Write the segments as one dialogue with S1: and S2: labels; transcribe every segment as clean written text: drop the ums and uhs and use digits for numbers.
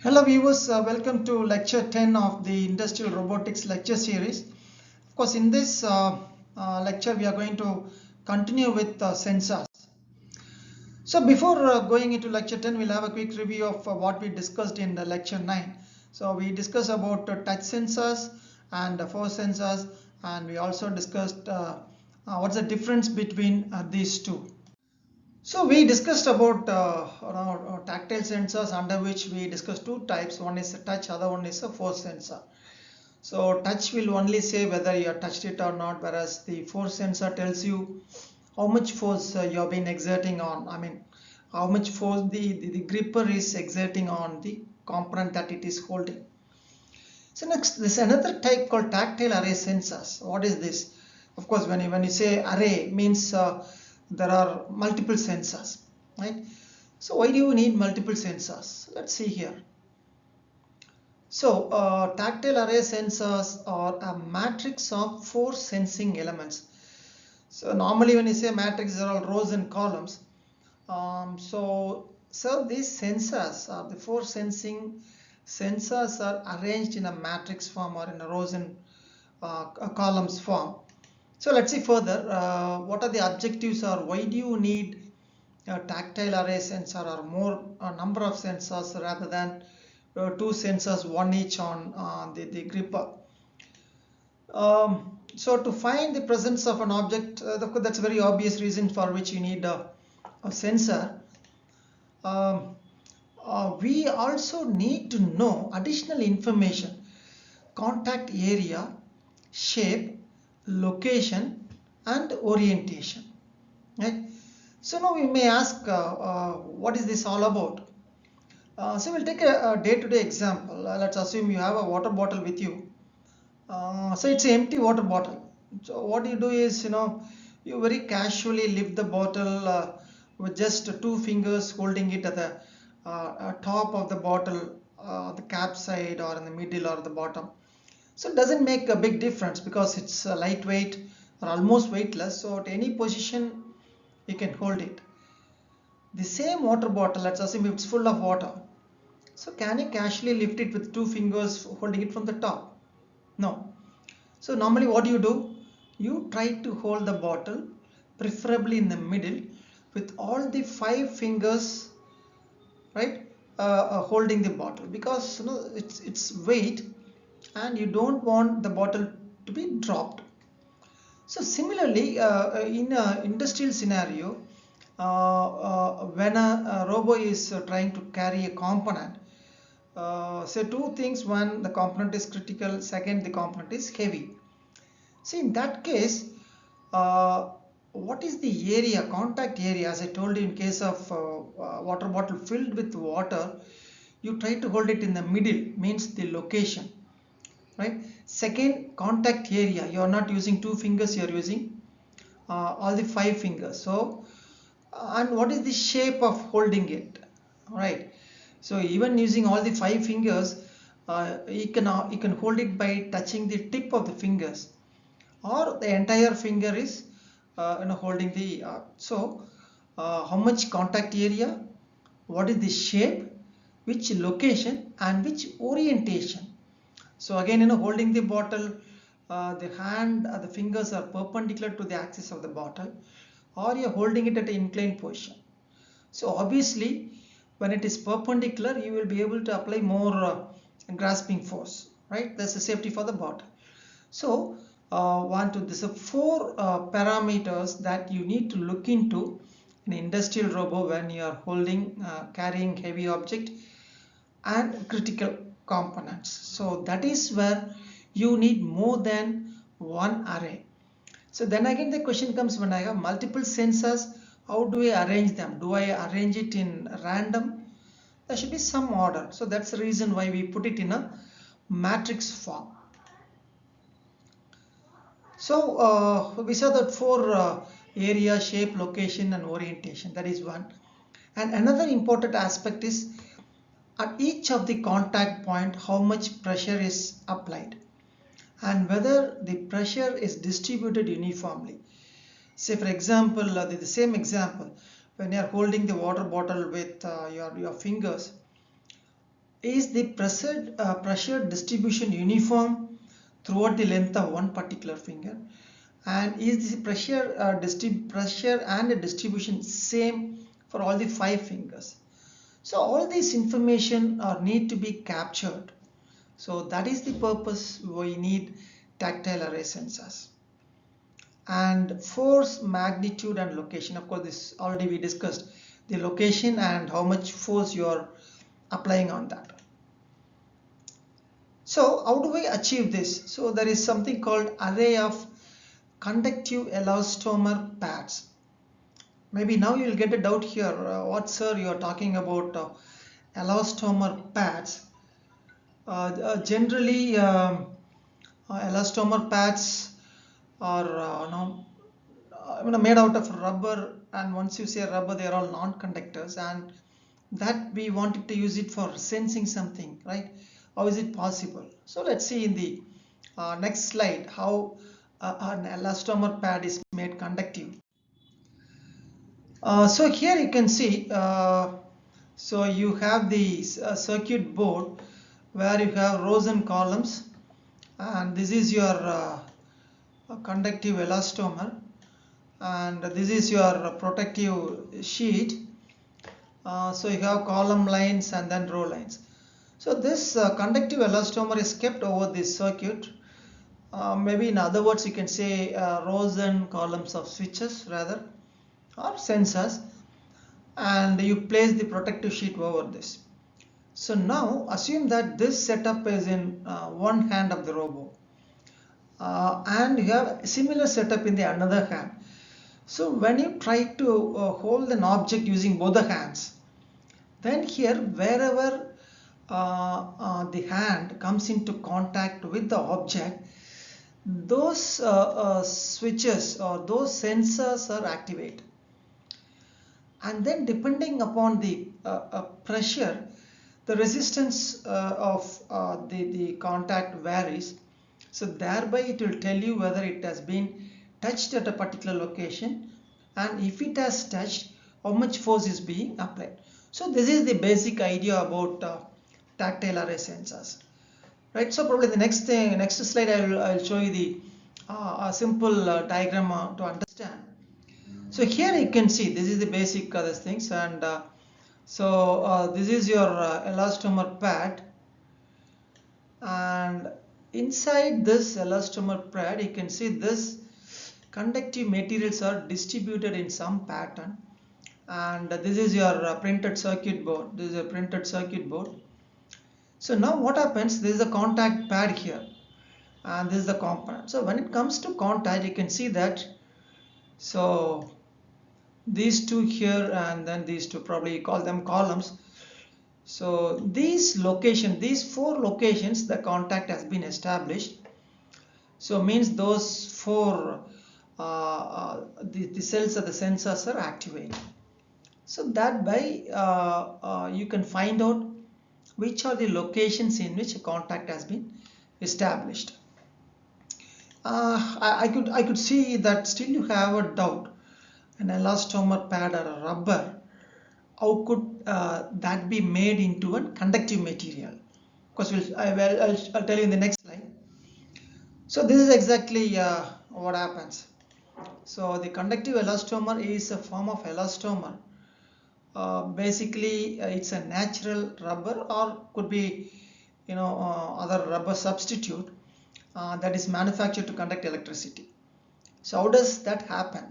S1: Hello viewers, welcome to lecture 10 of the Industrial Robotics lecture series. Of course, in this lecture we are going to continue with sensors. So before going into lecture 10, we'll have a quick review of what we discussed in lecture 9. So we discussed about touch sensors and force sensors, and we also discussed what's the difference between these two. So we discussed about tactile sensors, under which we discussed two types. One is a touch, other one is a force sensor. So touch will only say whether you have touched it or not, whereas the force sensor tells you how much force you have been exerting on. How much force the gripper is exerting on the component that it is holding. So next, there's another type called tactile array sensors. What is this? Of course, when you say array, means there are multiple sensors, right? So why do you need multiple sensors? Let's see here. So tactile array sensors are a matrix of force sensing elements. So normally when you say matrix, there are all rows and columns. So these sensors, the force sensing sensors, are arranged in a matrix form or in a rows and columns form. So let's see further what are the objectives, or why do you need a tactile array sensor or more number of sensors rather than two sensors, one each on the gripper. So to find the presence of an object, that's a very obvious reason for which you need a sensor. We also need to know additional information: contact area, shape, location, and orientation. Right? So now we may ask, what is this all about? So we'll take a day-to-day example. Let's assume you have a water bottle with you. So it's an empty water bottle. So what you do is, you very casually lift the bottle with just two fingers, holding it at the top of the bottle, the cap side, or in the middle or the bottom. So it doesn't make a big difference because it's lightweight or almost weightless. So at any position you can hold it. The same water bottle, let's assume it's full of water. So can you casually lift it with two fingers, holding it from the top? No. So normally what do? You try to hold the bottle, preferably in the middle, with all the five fingers, right, holding the bottle, because it's weight and you don't want the bottle to be dropped. So similarly, in an industrial scenario, when a robo is trying to carry a component, say two things: one, the component is critical; second, the component is heavy. See, in that case, what is the area, contact area? As I told you, in case of water bottle filled with water, you try to hold it in the middle, means the location, right? Second, contact area. You are not using two fingers; you are using all the five fingers. So, and what is the shape of holding it, right? So even using all the five fingers, you can hold it by touching the tip of the fingers, or the entire finger is holding the how much contact area, what is the shape, which location, and which orientation. So again, holding the bottle, the hand, the fingers are perpendicular to the axis of the bottle, or you're holding it at an inclined position. So obviously, when it is perpendicular, you will be able to apply more grasping force, right? That's the safety for the bottle. So there's a four parameters that you need to look into in industrial robo when you are holding, carrying heavy object and critical components. So that is where you need more than one array. So then again the question comes, when I have multiple sensors, how do I arrange them? Do I arrange it in random? There should be some order. So that's the reason why we put it in a matrix form. So we saw that four area, shape, location, and orientation. That is one. And another important aspect is, at each of the contact point, how much pressure is applied and whether the pressure is distributed uniformly. Say for example, the same example, when you are holding the water bottle with your fingers, is the pressure distribution uniform throughout the length of one particular finger, and is the pressure and the distribution same for all the 5 fingers. So all this information need to be captured. So that is the purpose we need tactile array sensors. And force, magnitude and location, of course this already we discussed, the location and how much force you are applying on that. So how do we achieve this? So there is something called array of conductive elastomer pads. Maybe now you will get a doubt here, what sir you are talking about elastomer pads. Generally elastomer pads are made out of rubber, and once you say rubber they are all non-conductors, and that we wanted to use it for sensing something, right? How is it possible? So let's see in the next slide how an elastomer pad is made conductive. So here you can see, so you have the circuit board where you have rows and columns, and this is your conductive elastomer, and this is your protective sheet. So you have column lines and then row lines. So this conductive elastomer is kept over this circuit. Maybe in other words you can say rows and columns of switches rather, or sensors, and you place the protective sheet over this. So now assume that this setup is in one hand of the robot, and you have a similar setup in the another hand. So when you try to hold an object using both the hands, then here wherever the hand comes into contact with the object, those switches or those sensors are activated, and then depending upon the pressure, the resistance of the contact varies. So thereby it will tell you whether it has been touched at a particular location, and if it has touched, how much force is being applied. So this is the basic idea about tactile array sensors, right? So probably the next slide I'll show you the a simple diagram to understand. So here you can see this is the basic other things, and this is your elastomer pad, and inside this elastomer pad you can see this conductive materials are distributed in some pattern, and this is your printed circuit board. This is a printed circuit board. So now what happens, this is a contact pad here, and this is the component. So when it comes to contact, you can see that, so these two here and then these two, probably call them columns. So these 4 locations, the contact has been established. So means those 4 the cells of the sensors are activated. So that by you can find out which are the locations in which a contact has been established. I could see that still you have a doubt. An elastomer pad or a rubber, how could that be made into a conductive material? Of course, I'll tell you in the next slide. So this is exactly what happens. So the conductive elastomer is a form of elastomer. Basically, it's a natural rubber, or could be other rubber substitute that is manufactured to conduct electricity. So how does that happen?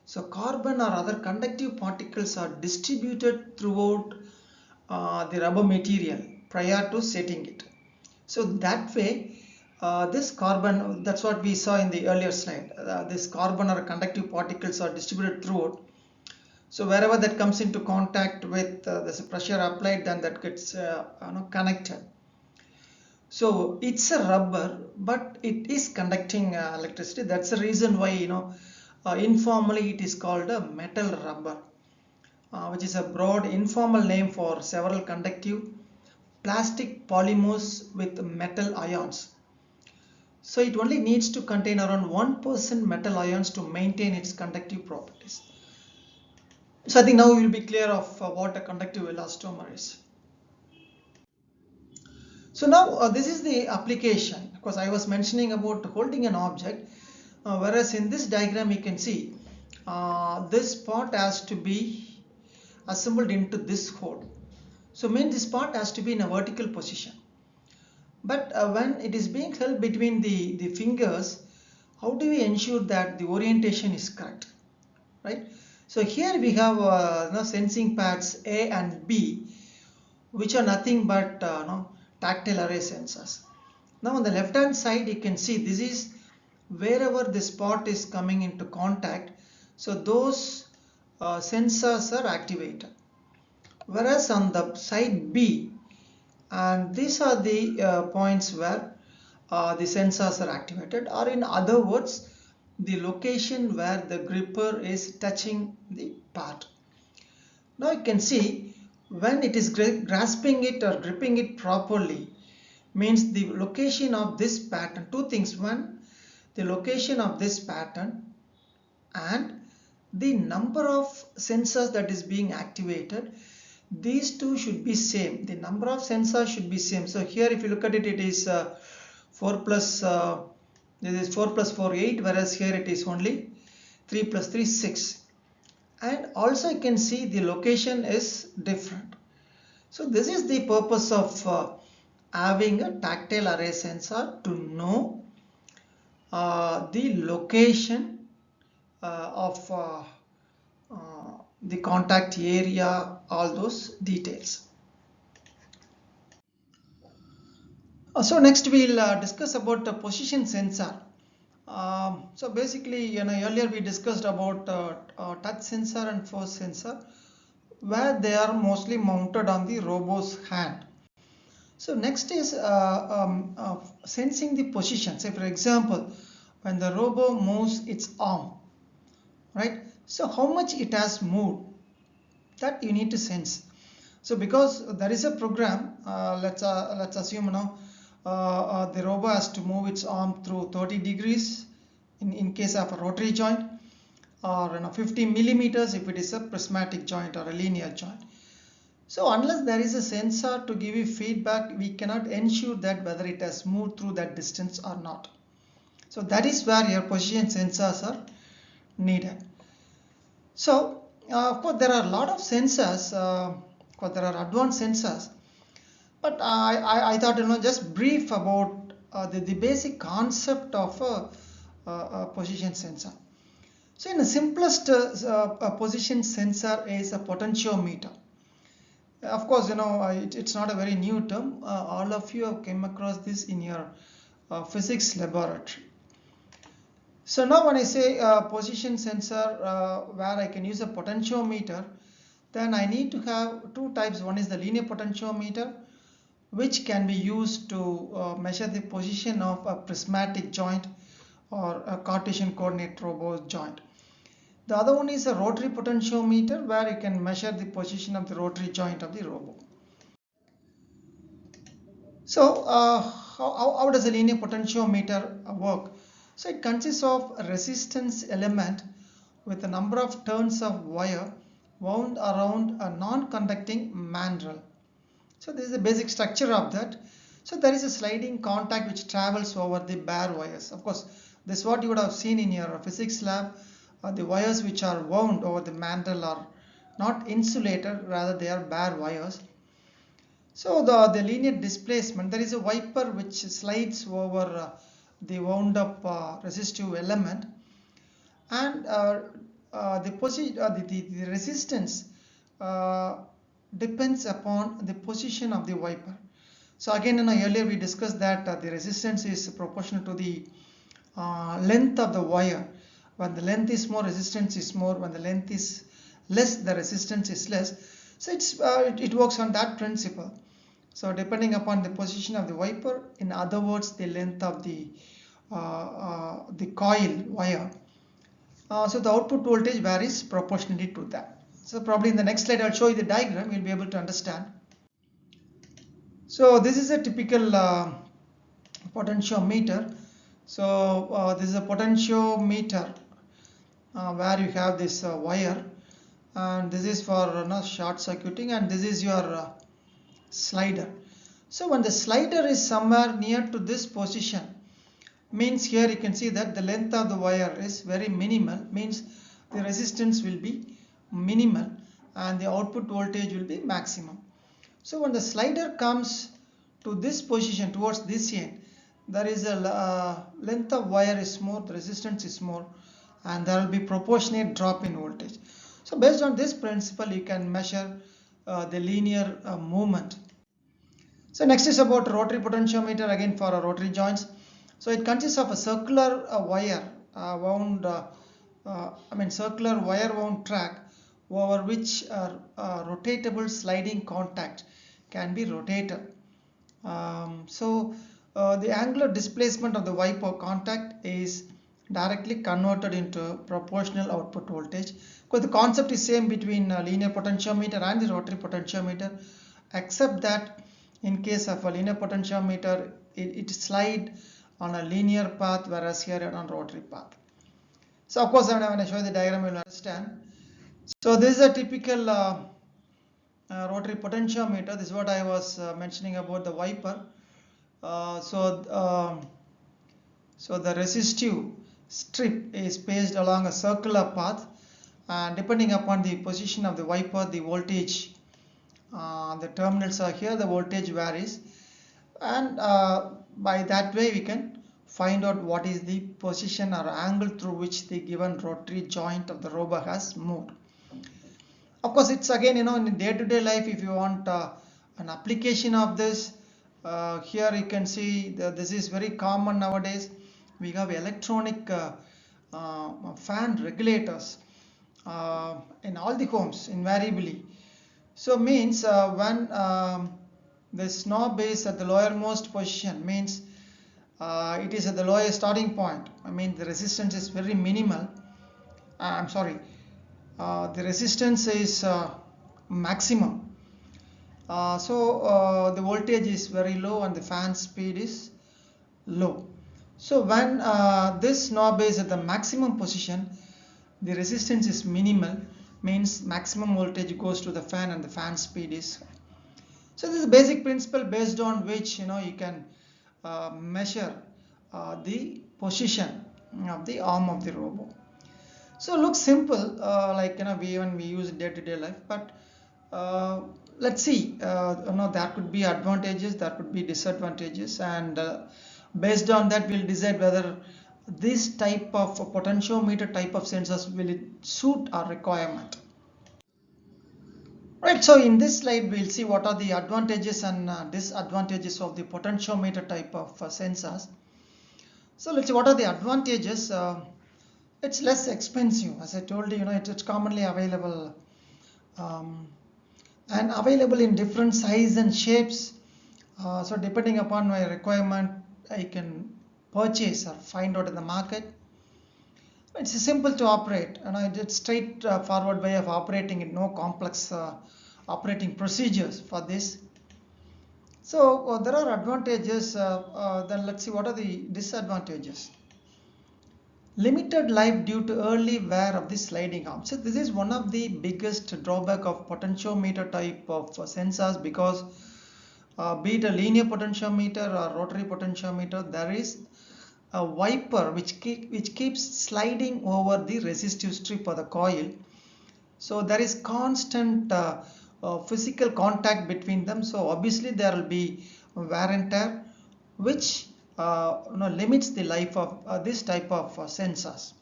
S1: So carbon or other conductive particles are distributed throughout the rubber material prior to setting it. So that way this carbon, that's what we saw in the earlier slide, this carbon or conductive particles are distributed throughout. So wherever that comes into contact with this pressure applied, then that gets connected. So it's a rubber, but it is conducting electricity. That's the reason why informally it is called a metal rubber, which is a broad informal name for several conductive plastic polymers with metal ions. So it only needs to contain around 1% metal ions to maintain its conductive properties. So I think now you will be clear of what a conductive elastomer is. So now this is the application, because I was mentioning about holding an object, whereas in this diagram you can see this part has to be assembled into this hole. So means this part has to be in a vertical position. But when it is being held between the fingers, how do we ensure that the orientation is correct, right? So here we have sensing pads A and B, which are nothing but tactile array sensors. Now on the left hand side you can see this is wherever the spot is coming into contact, so those sensors are activated. Whereas on the side B, and these are the points where the sensors are activated, or in other words the location where the gripper is touching the part. Now you can see when it is grasping it or gripping it properly, means the location of this pattern, two things: one, the location of this pattern, and the number of sensors that is being activated. These two should be same, the number of sensors should be same. So here if you look at it, it is 4 plus this is 4 plus 4 8, whereas here it is only 3 plus 3 6, and also you can see the location is different. So this is the purpose of having a tactile array sensor, to know the location of the contact area, all those details. So next we'll discuss about the position sensor. So basically, earlier we discussed about touch sensor and force sensor, where they are mostly mounted on the robo's hand. So next is sensing the position. Say for example, when the robo moves its arm, right? So how much it has moved, that you need to sense. So because there is a program, let's assume the robo has to move its arm through 30 degrees in case of a rotary joint, or 50 millimeters if it is a prismatic joint or a linear joint. So unless there is a sensor to give you feedback, we cannot ensure that whether it has moved through that distance or not. So that is where your position sensors are needed. So of course there are a lot of sensors, there are advanced sensors, but I thought just brief about the basic concept of a position sensor. So in the simplest position sensor is a potentiometer. Of course, it's not a very new term. All of you have come across this in your physics laboratory. So now when I say position sensor where I can use a potentiometer, then I need to have two types. One is the linear potentiometer, which can be used to measure the position of a prismatic joint or a Cartesian coordinate robo joint. The other one is a rotary potentiometer, where you can measure the position of the rotary joint of the robo. So how does a linear potentiometer work? So it consists of a resistance element with a number of turns of wire wound around a non-conducting mandrel. So this is the basic structure of that. So there is a sliding contact which travels over the bare wires. Of course, this is what you would have seen in your physics lab. The wires which are wound over the mandrel are not insulated, rather they are bare wires. So the linear displacement, there is a wiper which slides over the wound up resistive element, and the resistance depends upon the position of the wiper. So again, earlier we discussed that the resistance is proportional to the length of the wire. When the length is more, resistance is more. When the length is less, the resistance is less. So it works on that principle. So depending upon the position of the wiper, in other words, the length of the coil wire, so the output voltage varies proportionally to that. So probably in the next slide I'll show you the diagram, you'll be able to understand. So this is a typical potentiometer. So this is a potentiometer where you have this wire, and this is for short circuiting, and this is your slider. So when the slider is somewhere near to this position, means here you can see that the length of the wire is very minimal, means the resistance will be minimal and the output voltage will be maximum. So when the slider comes to this position towards this end, there is a length of wire is more, the resistance is more, and there will be proportionate drop in voltage. So based on this principle, you can measure the linear movement. So next is about rotary potentiometer, again for rotary joints. So it consists of a circular wire wound, circular wire wound track over which rotatable sliding contact can be rotated. The angular displacement of the wiper contact is directly converted into proportional output voltage, because the concept is same between linear potentiometer and the rotary potentiometer, except that in case of a linear potentiometer it slide on a linear path, whereas here on rotary path. So of course when I show the diagram you will understand. So this is a typical rotary potentiometer. This is what I was mentioning about the wiper. So the resistive strip is placed along a circular path, and depending upon the position of the wiper, the voltage, the terminals are here, the voltage varies, and by that way we can find out what is the position or angle through which the given rotary joint of the rotor has moved. Of course, it's again, in day-to-day life, if you want an application of this, here you can see this is very common nowadays. We have electronic fan regulators in all the homes invariably. So means when this knob is at the lowermost position, means it is at the lowest starting point. The resistance is very minimal. The resistance is maximum. The voltage is very low and the fan speed is low. So when this knob is at the maximum position, the resistance is minimal, means maximum voltage goes to the fan and the fan speed is high. So this is a basic principle based on which you can measure the position of the arm of the robot. So it looks simple, we use it day-to-day life, but let's see, there could be advantages, there could be disadvantages, and based on that we'll decide whether this type of potentiometer type of sensors will it suit our requirement. Right, so in this slide we'll see what are the advantages and disadvantages of the potentiometer type of sensors. So let's see what are the advantages. It's less expensive, as I told you, it's commonly available and available in different size and shapes. So depending upon my requirement, I can purchase or find out in the market. It's simple to operate, it's straightforward way of operating it, no complex operating procedures for this. So there are advantages. Then let's see what are the disadvantages. Limited life due to early wear of the sliding arm. So this is one of the biggest drawback of potentiometer type of sensors, because be it a linear potentiometer or rotary potentiometer, there is a wiper which keeps sliding over the resistive strip or the coil. So there is constant physical contact between them. So obviously there will be wear and tear, which limits the life of this type of sensors.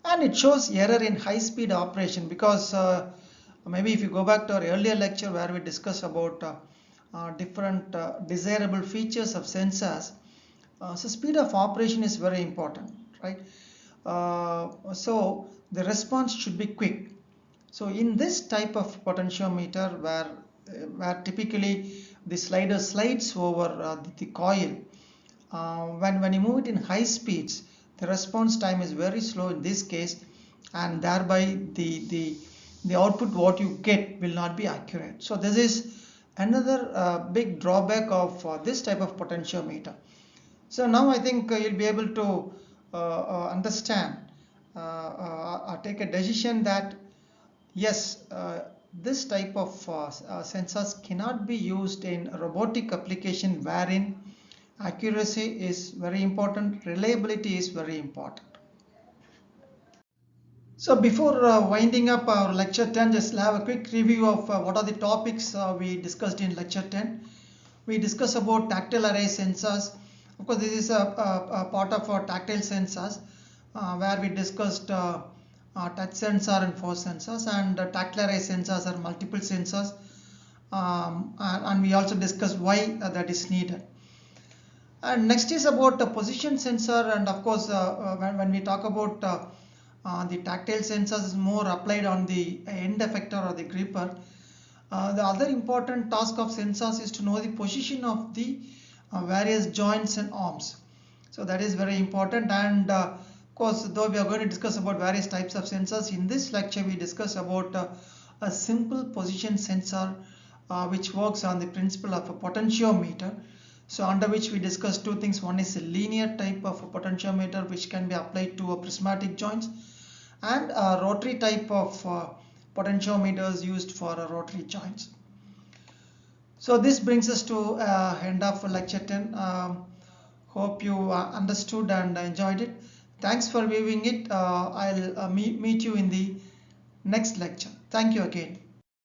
S1: And it shows error in high speed operation, because maybe if you go back to our earlier lecture where we discussed about different desirable features of sensors, so speed of operation is very important, right? So the response should be quick. So in this type of potentiometer where typically the slider slides over the coil, when you move it in high speeds, the response time is very slow in this case, and thereby the output what you get will not be accurate. So this is another big drawback of this type of potentiometer. So now I think you'll be able to understand or take a decision that yes, this type of sensors cannot be used in robotic application wherein accuracy is very important, reliability is very important. So before winding up our lecture 10, just have a quick review of what are the topics we discussed in lecture 10. We discussed about tactile array sensors. Of course, this is a part of our tactile sensors where we discussed touch sensor and force sensors, and tactile array sensors are multiple sensors, and we also discussed why that is needed. And next is about the position sensor, and of course when we talk about the tactile sensors is more applied on the end effector or the gripper. The other important task of sensors is to know the position of the various joints and arms. So that is very important, and of course, though we are going to discuss about various types of sensors, in this lecture we discuss about a simple position sensor which works on the principle of a potentiometer. So under which we discuss two things. One is a linear type of a potentiometer which can be applied to a prismatic joints, and a rotary type of potentiometers used for rotary joints. So this brings us to end of lecture 10. Hope you understood and enjoyed it. Thanks for viewing it. I'll meet you in the next lecture. Thank you again.